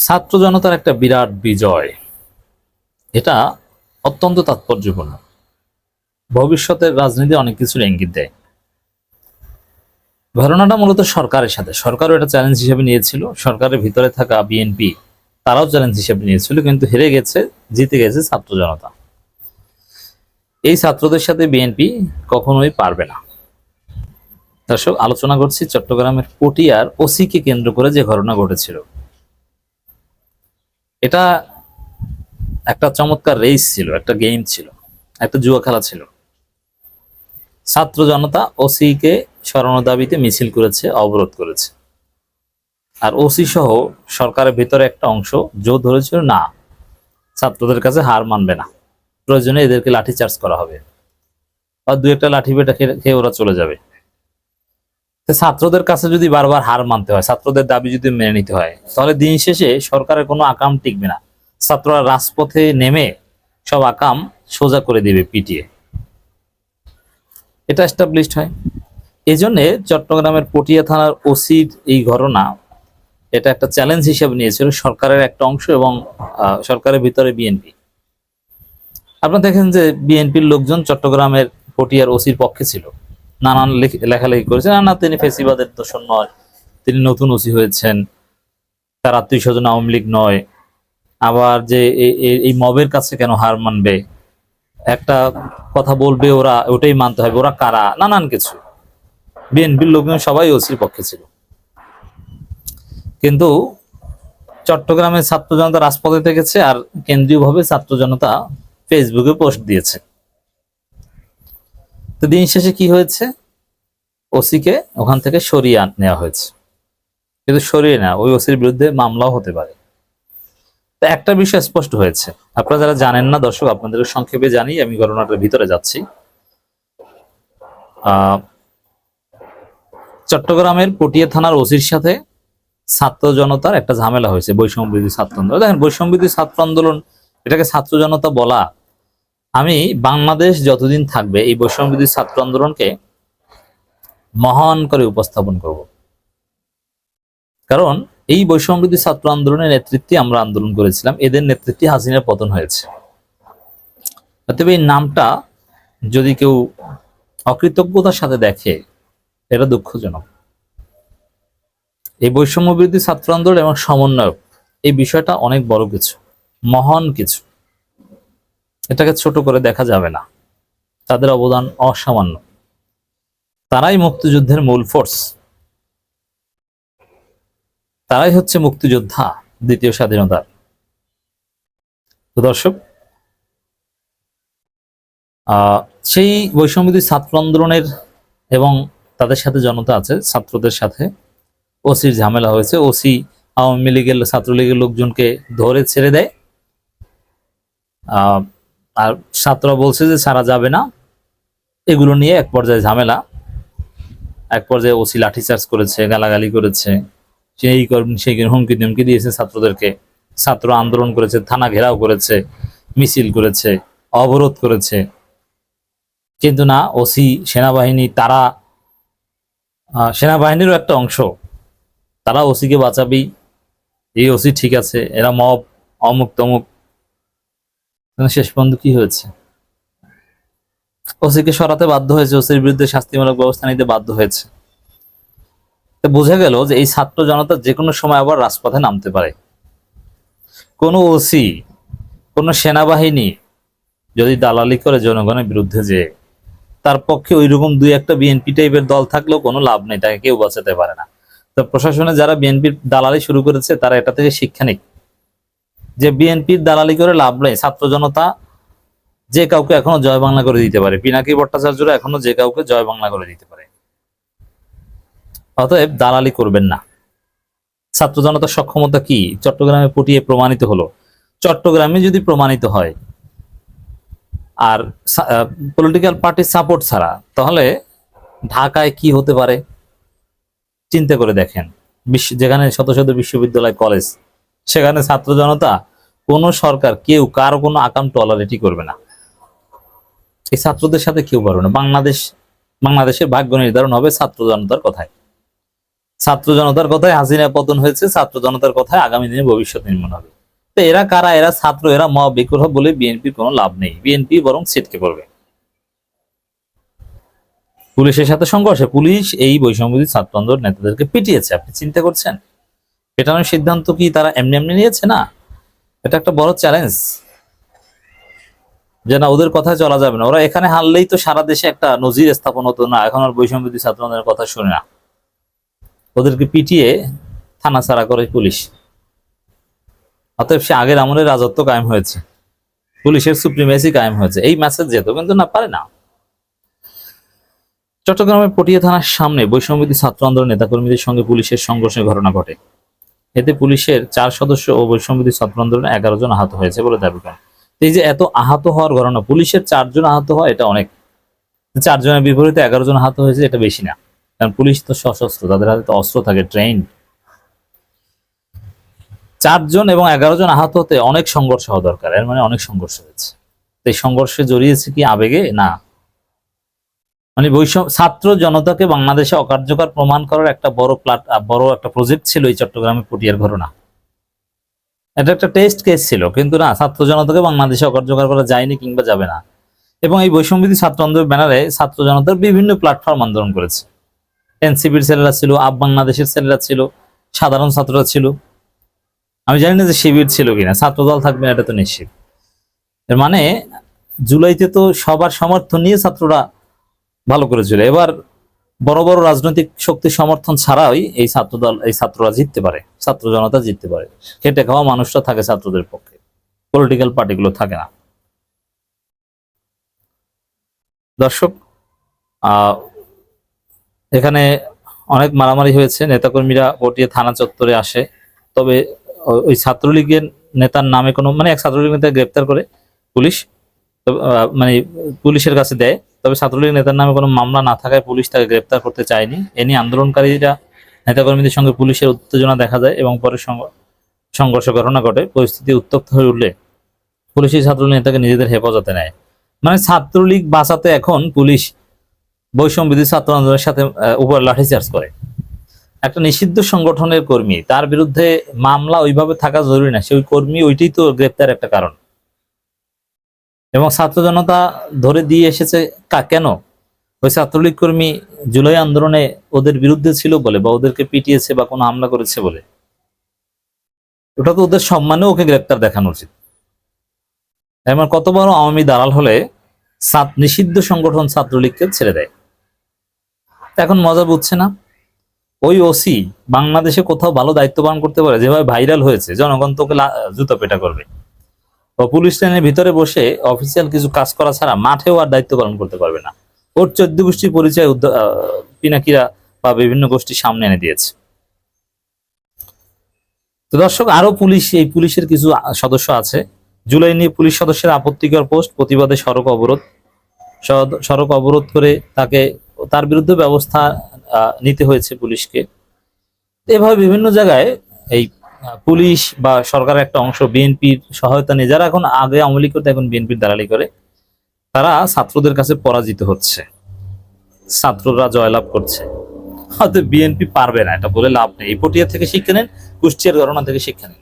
ছাত্র জনতার একটা বিরাট বিজয়, এটা অত্যন্ত তাৎপর্যপূর্ণ। ভবিষ্যতের রাজনীতি অনেক কিছুর ইঙ্গিত দেয়। ঘটনাটা মূলত সরকারের সাথে, সরকারও এটা চ্যালেঞ্জ হিসেবে নিয়েছিল। সরকারের ভিতরে থাকা বিএনপি তারাও চ্যালেঞ্জ হিসেবে নিয়েছিল, কিন্তু হেরে গেছে, জিতে গেছে ছাত্র জনতা। এই ছাত্রদের সাথে বিএনপি কখনোই পারবে না। দর্শক, আলোচনা করছি চট্টগ্রামের পটিয়ার ওসিকে কেন্দ্র করে যে ঘটনা ঘটেছিল। এটা একটা চমৎকার রেস ছিল, একটা গেম ছিল, একটা জুয়া খেলা ছিল। ছাত্র জনতা ওসিকে সরানোর দাবিতে মিছিল করেছে, অবরোধ করেছে। আর ওসি সহ সরকারের ভিতরে একটা অংশ জোর ধরেছিল, না, ছাত্রদের কাছে হার মানবে না, প্রয়োজনে এদেরকে লাঠি চার্জ করা হবে, আর দু একটা লাঠি বেটা খেয়ে ওরা চলে যাবে। ছাত্রদের কাছে যদি বারবার হার মানতে হয়, ছাত্রদের দাবি যদি মেনে নিতে হয়, তাহলে দিন শেষে সরকারের কোনো আকাম টিকবে না। ছাত্ররা রাজপথে নেমে সব আকাম সোজা করে দিবে পিটিয়ে। এটা এস্টাবলিশড হয়। এই জন্যে চট্টগ্রামের পটিয়া থানার ওসির এই ঘটনা, এটা একটা চ্যালেঞ্জ হিসেবে নিয়েছিল সরকারের একটা অংশ এবং সরকারের ভিতরে বিএনপি। আপনারা দেখেন যে বিএনপির লোকজন চট্টগ্রামের পটিয়ার ওসির পক্ষে ছিল, নানান লেখালেখি করেছেন। না, তিনি ফেসিবাদের দোষর নয়, তিনি নতুন ওসি হয়েছেন, তার আত্মীয় স্বজন আওয়ামী লীগ নয়, আবার যে এই মবের কাছে কেন হার মানবে, একটা কথা বলবে ওরা ওটাই মানতে হবে, ওরা কারা, নানান কিছু। বিএনপির লোকজন সবাই ওসির পক্ষে ছিল। কিন্তু চট্টগ্রামের ছাত্র জনতা রাজপথে থেকেছে, আর কেন্দ্রীয়ভাবে ছাত্র জনতা ফেসবুকে পোস্ট দিয়েছে। তো দিন শেষে কি হয়েছে, ওসিকে ওখান থেকে সরিয়ে নেওয়া হয়েছে। কিন্তু সরিয়ে না, ওই ওসির বিরুদ্ধে মামলাও হতে পারে। তো একটা বিষয় স্পষ্ট হয়েছে, আপনারা যারা জানেন না দর্শক, আপনাদের সংক্ষেপে জানি, আমি ঘটনাটার ভিতরে যাচ্ছি। চট্টগ্রামের পটিয়া থানার ওসির সাথে ছাত্র জনতার একটা ঝামেলা হয়েছে, বৈষম্য বিরোধী ছাত্র আন্দোলন। দেখেন, বৈষম্য বিরোধী ছাত্র আন্দোলন, এটাকে ছাত্র জনতা বলা, আমি বাংলাদেশ যতদিন থাকবে এই বৈষম্য বিরোধী ছাত্র আন্দোলনকে মহান করে উপস্থাপন করব। কারণ এই বৈষম্য বিরোধী ছাত্র আন্দোলনের নেতৃত্বে আমরা আন্দোলন করেছিলাম, এদের নেতৃত্বে হাসিনার পতন হয়েছে। তবে এই নামটা যদি কেউ অকৃতজ্ঞতার সাথে দেখে, এটা দুঃখজনক। এই বৈষম্য বিরোধী ছাত্র আন্দোলন এবং সমন্বয়ক, এই বিষয়টা অনেক বড় কিছু, মহান কিছু। এটাকে ছোট করে দেখা যাবে না, তাদের অবদান অসামান্য। তারাই মুক্তিযুদ্ধের মূল ফোর্স, তারাই হচ্ছে মুক্তিযোদ্ধা দ্বিতীয় স্বাধীনতার। তো দর্শক, সেই বৈষম্যবিরোধী ছাত্র আন্দোলনের এবং তাদের সাথে জনতা আছে, ছাত্রদের সাথে ওসির ঝামেলা হয়েছে। ওসি আওয়ামী লীগের, ছাত্রলীগের লোকজনকে ধরে ছেড়ে দেয়, আর ছাত্ররা বলছে যে ছাড়া যাবে না। এগুলো নিয়ে এক পর্যায়ে ঝামেলা, এক পর্যায়ে ওসি লাঠিচার্জ করেছে, গালাগালি করেছে, সেই করবেন সেই হুমকি ধুমকি দিয়েছে ছাত্রদেরকে। ছাত্র আন্দোলন করেছে, থানা ঘেরাও করেছে, মিছিল করেছে, অবরোধ করেছে। কিন্তু না, ওসি সেনাবাহিনী, তারা সেনাবাহিনীরও একটা অংশ, তারা ওসিকে বাঁচাবেই, এই ওসি ঠিক আছে, এরা মব, অমুক তমুক। শেষ পর্যন্ত কি হয়েছে, ওসিকে সরাতে বাধ্য হয়েছে, ওসির বিরুদ্ধে শাস্তিমূলক ব্যবস্থা নিতে বাধ্য হয়েছে। বোঝা গেল যে এই ছাত্র জনতা যে কোনো সময় আবার রাজপথে নামতে পারে। কোনো ওসি, কোনো সেনাবাহিনী যদি দালালি করে জনগণের বিরুদ্ধে, যে তার পক্ষে ওইরকম দুই একটা বিএনপি টাইপের দল থাকলেও কোনো লাভ নেই, তাকে কেউ বাঁচাতে পারে না। তো প্রশাসনে যারা বিএনপির দালালি শুরু করেছে, তারা এটা থেকে শিক্ষা নিক, যে বিএনপির দালালি করে লাভ নেই। ছাত্র জনতা যে কাউকে এখনো জয় বাংলা করে দিতে পারে, পিনাকি ভট্টাচার্যরা এখনো যে কাউকে জয় বাংলা করে দিতে পারে। অতএব দালালি করবেন না। ছাত্র জনতার সক্ষমতা কি চট্টগ্রামে পটিয়ে প্রমাণিত হলো। চট্টগ্রামে যদি প্রমাণিত হয়, আর পলিটিক্যাল পার্টির সাপোর্ট ছাড়া, তাহলে ঢাকায় কি হতে পারে চিন্তা করে দেখেন। যেখানে শত শত বিশ্ববিদ্যালয়, কলেজ, সেখানে ছাত্র জনতা, কোনো সরকার, কেউ কারো কোনো আকাম টলারেটি করবে না। এই ছাত্রদের সাথে কেউ পারবে না। বাংলাদেশের ভাগ্য নির্ধারণ হবে ছাত্র জনতার কথায়। ছাত্র জনতার কথায় হাসিনা পতন হয়েছে, ছাত্র জনতার কথায় আগামী দিনে ভবিষ্যৎ নির্মাণ হবে। তো এরা কারা? এরা ছাত্র, এরা মব বিক্ষোভ বলে বিএনপির কোনো লাভ নেই, বিএনপি বরং ছিটকে পড়বে। পুলিশের সাথে সংঘর্ষে পুলিশ এই বৈষম্যবিরোধী ছাত্র আন্দোলন নেতাদেরকে পিটিয়েছে। আপনি চিন্তা করছেন পেটানোর সিদ্ধান্ত কি তারা এমনি এমনি নিয়েছে? না, এটা একটা বড় চ্যালেঞ্জ যে না, ওদের কথায় চলা যাবে না। ওরা এখানে হারলেই তো সারা দেশে একটা নজির স্থাপন হতো না, এখন আর বৈষম্যবিরোধী ছাত্র আন্দোলনের কথা শুনে না। ওদেরকে পিটিয়ে থানা ছাড়া করে পুলিশ। অতএব সে আগের আমলের রাজত্ব কায়েম হয়েছে, পুলিশের সুপ্রিমেসি কায়েম হয়েছে, এই মেসেজ যেত, কিন্তু না, পারে না। চট্টগ্রামের পটিয়া থানার সামনে বৈষম্যবিরোধী ছাত্র আন্দোলন নেতাকর্মীদের সঙ্গে পুলিশের সংঘর্ষের ঘটনা ঘটে। এতে পুলিশের 4 সদস্য ও বৈষম্যবিরোধী ছাত্র আন্দোলনে 11 জন আহত হয়েছে বলে দাবি করেন। এই যে এত আহত হওয়ার ঘটনা, পুলিশের 4 জন আহত হয় এটা অনেক, 4 জনের বিপরীতে 11 জন আহত হয়েছে এটা বেশি না। কারণ পুলিশ তো সশস্ত্র, তাদের হাতে তো অস্ত্র থাকে, ট্রেন। 4 জন এবং 11 জন আহত হতে অনেক সংঘর্ষ হওয়া দরকার, এর মানে অনেক সংঘর্ষ হয়েছে। এই সংঘর্ষে জড়িয়েছে কি আবেগে? না, মানে ছাত্র জনতাকে বাংলাদেশে অকার্যকর প্রমাণ করার একটা বড় একটা প্রজেক্ট ছিল এই চট্টগ্রামে পটিয়ার ঘটনা। এটা একটা টেস্ট কেস ছিল, কিন্তু না, ছাত্র জনতাকে বাংলাদেশে অকার্যকর করা যায়নি কিংবা যাবে না। এবং এই বৈষম্যবিরোধী ছাত্র আন্দোলনের ব্যানারে ছাত্র জনতার বিভিন্ন প্ল্যাটফর্ম আন্দোলন করেছে। এনসিপির ছেলেরা ছিল, আপ বাংলাদেশের ছেলেরা ছিল, সাধারণ ছাত্ররা ছিল। আমি জানি না যে শিবির ছিল কিনা, ছাত্রদল থাকবে না এটা তো নিশ্চিত। এর মানে জুলাইতে তো সবার সমর্থন নিয়ে ছাত্ররা ভালো করেছিল। এবার বড় বড় রাজনৈতিক শক্তির সমর্থন ছাড়াই এই ছাত্ররা জিততে পারে, ছাত্র জনতা জিততে পারে। খেটে খাওয়া মানুষরা থাকে ছাত্রদের পক্ষে, পলিটিক্যাল পার্টিগুলো থাকে না। দর্শক, এখানে অনেক মারামারি হয়েছে, নেতাকর্মীরা পটিয়া থানা চত্বরে আসে। তবে ওই ছাত্রলীগের নেতার নামে কোনো, মানে এক ছাত্রলীগ নেতা গ্রেপ্তার করে পুলিশ, মানে পুলিশের কাছে দেয়। তবে ছাত্রলীগ নেতার নামে কোনো মামলা না থাকায় পুলিশ তাকে গ্রেপ্তার করতে চায়নি। এ নিয়ে আন্দোলনকারীরা নেতাকর্মীদের সঙ্গে পুলিশের উত্তেজনা দেখা যায় এবং পরে সংঘর্ষ ঘটনা ঘটে। পরিস্থিতি উত্তপ্ত হয়ে উঠলে পুলিশের ছাত্রলীগ নেতাকে নিজেদের হেফাজতে নেয়। মানে ছাত্রলীগ বাঁচাতে এখন পুলিশ বৈষম্যবিরোধী ছাত্র আন্দোলনের সাথে উপর লাঠিচার্জ করে। একটা নিষিদ্ধ সংগঠনের কর্মী, তার বিরুদ্ধে মামলা ওইভাবে থাকা জরুরি না, সেই কর্মী ওইটাই তো গ্রেপ্তার একটা কারণ। এবং ছাত্র জনতা ধরে দিয়ে এসেছে কেন? ওই ছাত্রলীগ কর্মী জুলাই আন্দোলনে ওদের বিরুদ্ধে ছিল বলে, বা ওদেরকে পিটিয়েছে বা কোনো হামলা করেছে বলে। ওটা তো ওদের সম্মানেও ওকে গ্রেপ্তার দেখানো উচিত। এমন কত বড় আওয়ামী দালাল হলে নিষিদ্ধ সংগঠন ছাত্রলীগকে ছেড়ে দেয়। এখন মজা বুঝছে না? ওই ওসি বাংলাদেশে কোথাও ভালো দায়িত্ব পালন করতে পারে? যেভাবে ভাইরাল হয়েছে, জনগণ তোকে জুতো পেটা করবে। ও পুলিশ লাইনের ভিতরে বসে অফিসিয়াল কিছু কাজ করা ছাড়া মাঠেও আর দায়িত্ব পালন করতে পারবে না। ওর 14 গোষ্ঠীর পরিচয় পিনাকিরা বা বিভিন্ন গোষ্ঠী সামনে এনে দিয়েছে। তো দর্শক, আরো এই পুলিশের কিছু সদস্য আছে। জুলাই নিয়ে পুলিশ সদস্যের আপত্তিকর পোস্ট, প্রতিবাদে সড়ক অবরোধ করে তার বিরুদ্ধে ব্যবস্থা নিতে হয়েছে পুলিশকে। এভাবে বিভিন্ন জায়গায় এই পুলিশ বা সরকারের একটা অংশ বিএনপির সহায়তা নিয়ে, যারা এখন আগে আওয়ামী লীগ করতে এখন বিএনপির দালালি করে, তারা ছাত্রদের কাছে পরাজিত হচ্ছে, ছাত্ররা জয়লাভ করছে। হয়তো বিএনপি পারবে না, এটা বলে লাভ নেই। এই পটিয়া থেকে শিক্ষা নেন, কুষ্টিয়ার ঘটনা থেকে শিক্ষা নেন।